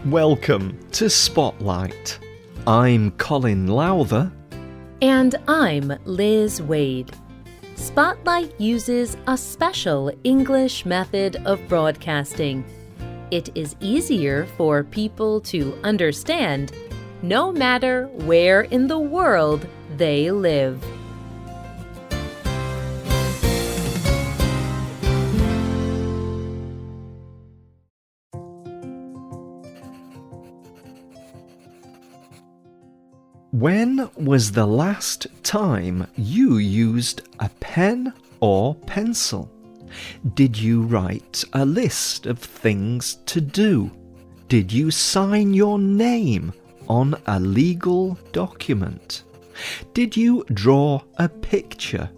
Welcome to Spotlight. I'm Colin Lowther. And I'm Liz Waid. Spotlight uses a special English method of broadcasting. It is easier for people to understand no matter where in the world they live. When was the last time you used a pen or pencil? Did you write a list of things to do? Did you sign your name on a legal document? Did you draw a picture?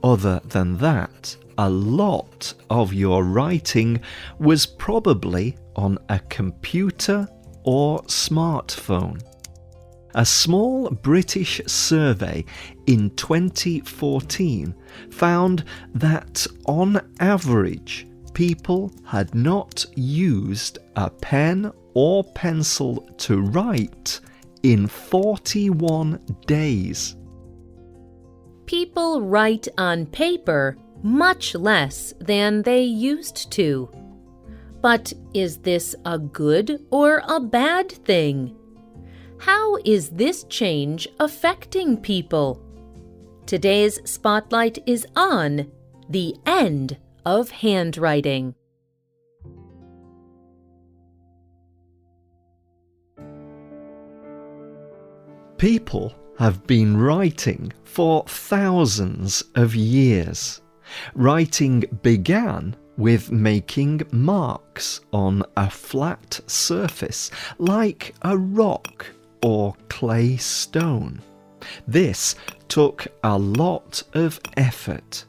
Other than that, a lot of your writing was probably on a computer or smartphone. A small British survey in 2014 found that on average, people had not used a pen or pencil to write in 41 days. People write on paper much less than they used to. But is this a good or a bad thing? How is this change affecting people? Today's spotlight is on the end of handwriting. People have been writing for thousands of years. Writing began with making marks on a flat surface like a rock or clay stone. This took a lot of effort.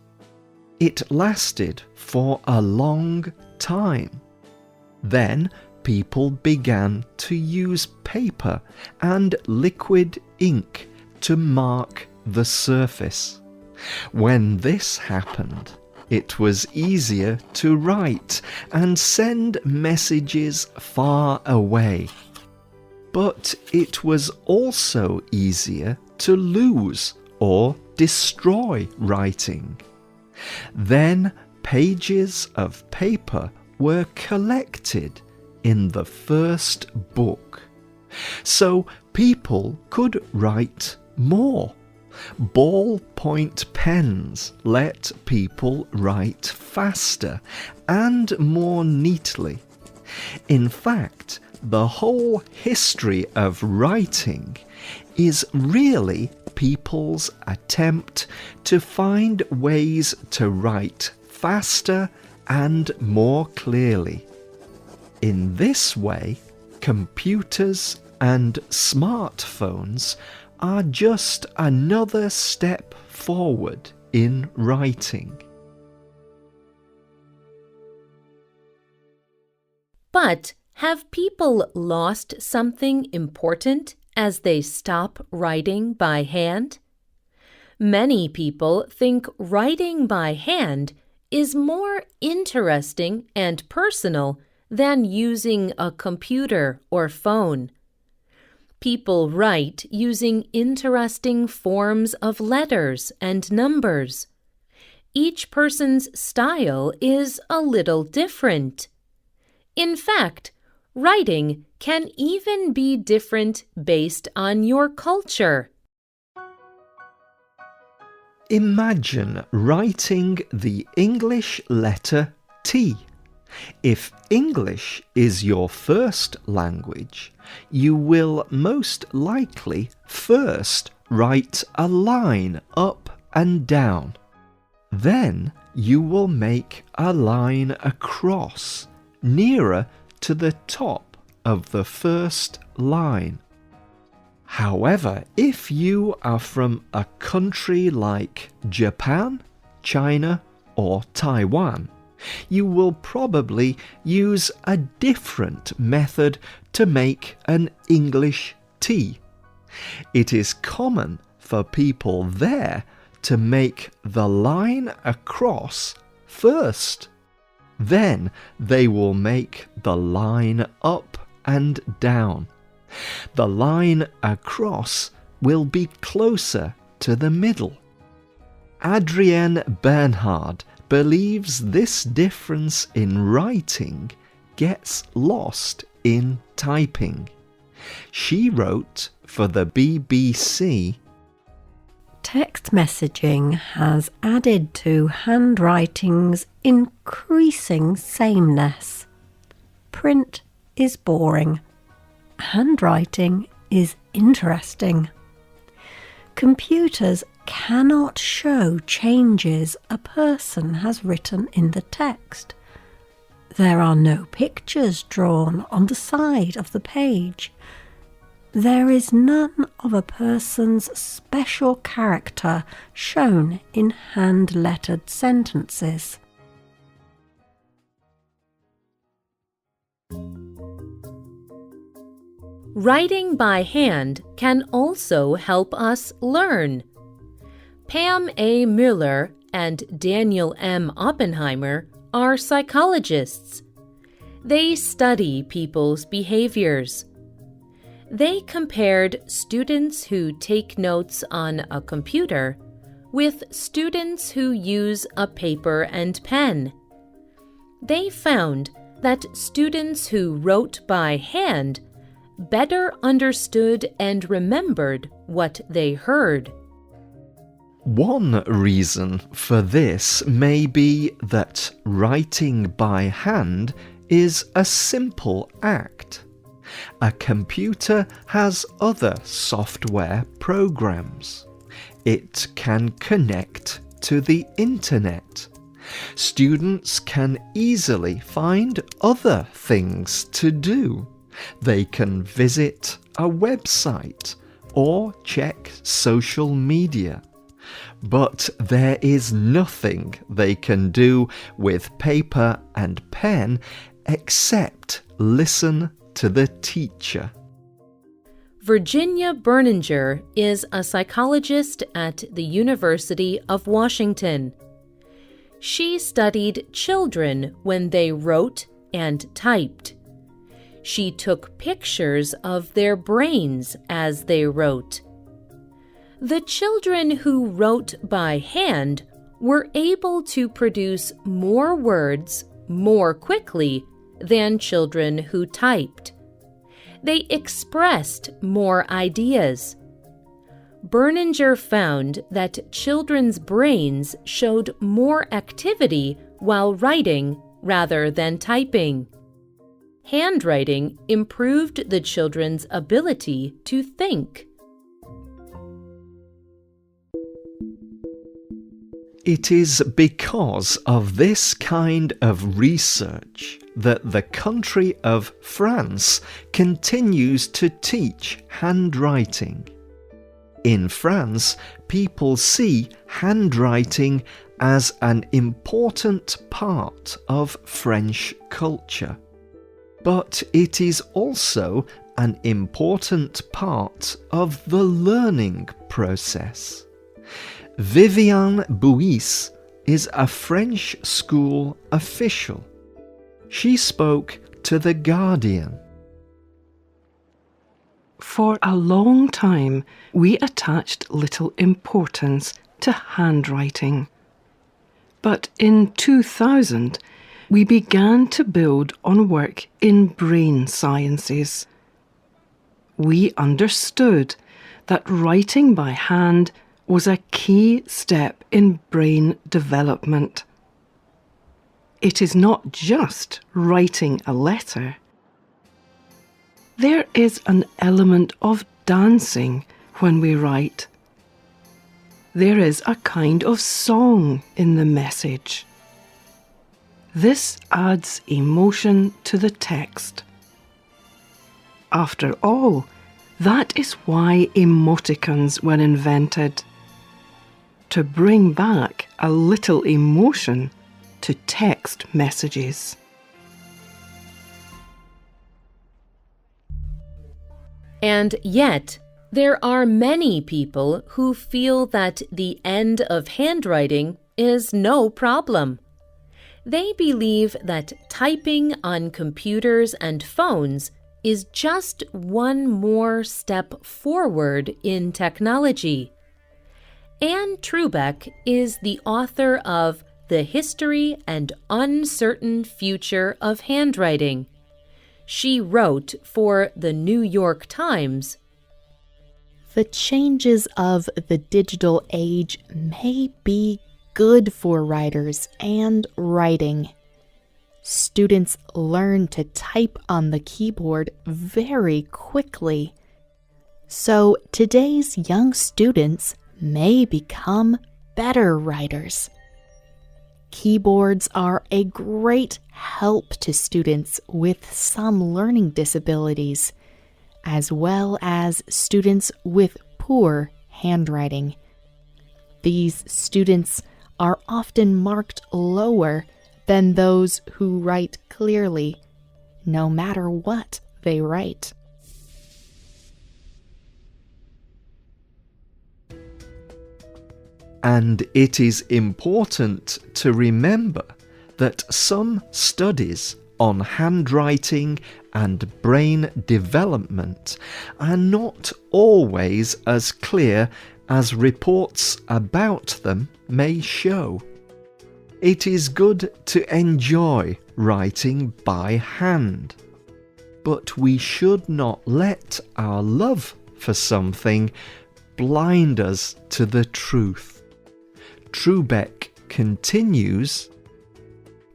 It lasted for a long time. Then people began to use paper and liquid ink to mark the surface. When this happened, it was easier to write and send messages far away. But it was also easier to lose or destroy writing. Then pages of paper were collected in the first book, so people could write more. Ballpoint pens let people write faster and more neatly. In fact, the whole history of writing is really people's attempt to find ways to write faster and more clearly. In this way, computers and smartphones are just another step forward in writing. But have people lost something important as they stop writing by hand? Many people think writing by hand is more interesting and personal than using a computer or phone. People write using interesting forms of letters and numbers. Each person's style is a little different. In fact, writing can even be different based on your culture. Imagine writing the English letter T. If English is your first language, you will most likely first write a line up and down. Then you will make a line across, nearer to the top of the first line. However, if you are from a country like Japan, China, or Taiwan, you will probably use a different method to make an English T. It is common for people there to make the line across first. Then they will make the line up and down. The line across will be closer to the middle. Adrienne Bernhard believes this difference in writing gets lost in typing. She wrote for the BBC, "Text messaging has added to handwriting's increasing sameness. Print is boring. Handwriting is interesting. Computers cannot show changes a person has written in the text. There are no pictures drawn on the side of the page. There is none of a person's special character shown in hand-lettered sentences." Writing by hand can also help us learn. Pam A. Mueller and Daniel M. Oppenheimer are psychologists. They study people's behaviors. They compared students who take notes on a computer with students who use a paper and pen. They found that students who wrote by hand better understood and remembered what they heard. One reason for this may be that writing by hand is a simple act. A computer has other software programs. It can connect to the internet. Students can easily find other things to do. They can visit a website or check social media. But there is nothing they can do with paper and pen except listen to the teacher. Virginia Berninger is a psychologist at the University of Washington. She studied children when they wrote and typed. She took pictures of their brains as they wrote. The children who wrote by hand were able to produce more words more quickly than children who typed. They expressed more ideas. Berninger found that children's brains showed more activity while writing rather than typing. Handwriting improved the children's ability to think. It is because of this kind of research that the country of France continues to teach handwriting. In France, people see handwriting as an important part of French culture. But it is also an important part of the learning process. Viviane Bouis is a French school official. She spoke to The Guardian. For a long time, we attached little importance to handwriting. But in 2000, we began to build on work in brain sciences. We understood that writing by hand was a key step in brain development. It is not just writing a letter. There is an element of dancing when we write. There is a kind of song in the message. This adds emotion to the text. After all, that is why emoticons were invented. To bring back a little emotion to text messages. And yet, there are many people who feel that the end of handwriting is no problem. They believe that typing on computers and phones is just one more step forward in technology. Anne Trubeck is the author of The History and Uncertain Future of Handwriting. She wrote for the New York Times, "The changes of the digital age may be good for writers and writing. Students learn to type on the keyboard very quickly. So today's young students may become better writers. Keyboards are a great help to students with some learning disabilities, as well as students with poor handwriting. These students are often marked lower than those who write clearly, no matter what they write." And it is important to remember that some studies on handwriting and brain development are not always as clear as reports about them may show. It is good to enjoy writing by hand, but we should not let our love for something blind us to the truth. Trubeck continues,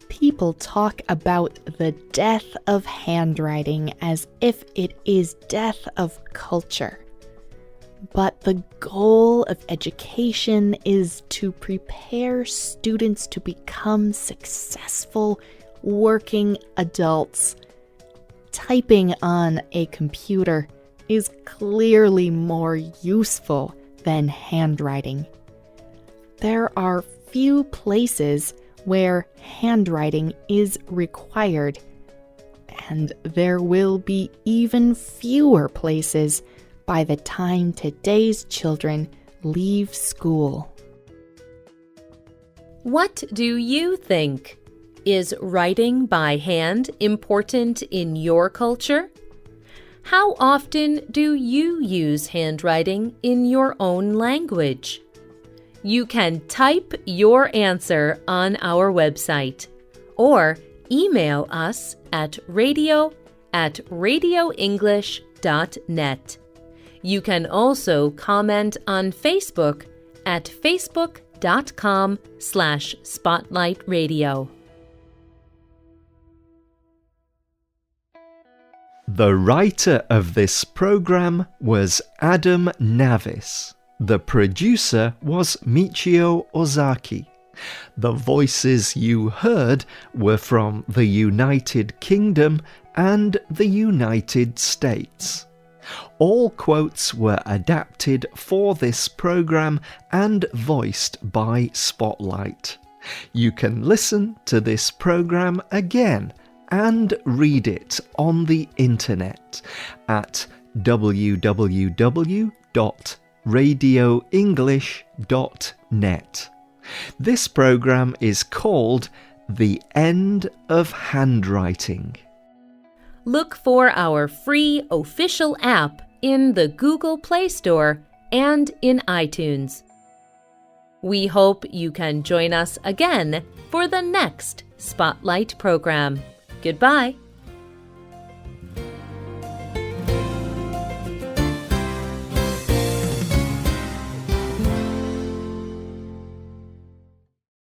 "People talk about the death of handwriting as if it is death of culture. But the goal of education is to prepare students to become successful working adults. Typing on a computer is clearly more useful than handwriting. There are few places where handwriting is required, and there will be even fewer places by the time today's children leave school." What do you think? Is writing by hand important in your culture? How often do you use handwriting in your own language? You can type your answer on our website or email us at radio@radioenglish.net. You can also comment on Facebook at facebook.com/spotlightradio. The writer of this program was Adam Navis. The producer was Michio Ozaki. The voices you heard were from the United Kingdom and the United States. All quotes were adapted for this program and voiced by Spotlight. You can listen to this program again and read it on the internet at www.radioenglish.net. This program is called The End of Handwriting. Look for our free official app in the Google Play Store and in iTunes. We hope you can join us again for the next Spotlight program. Goodbye.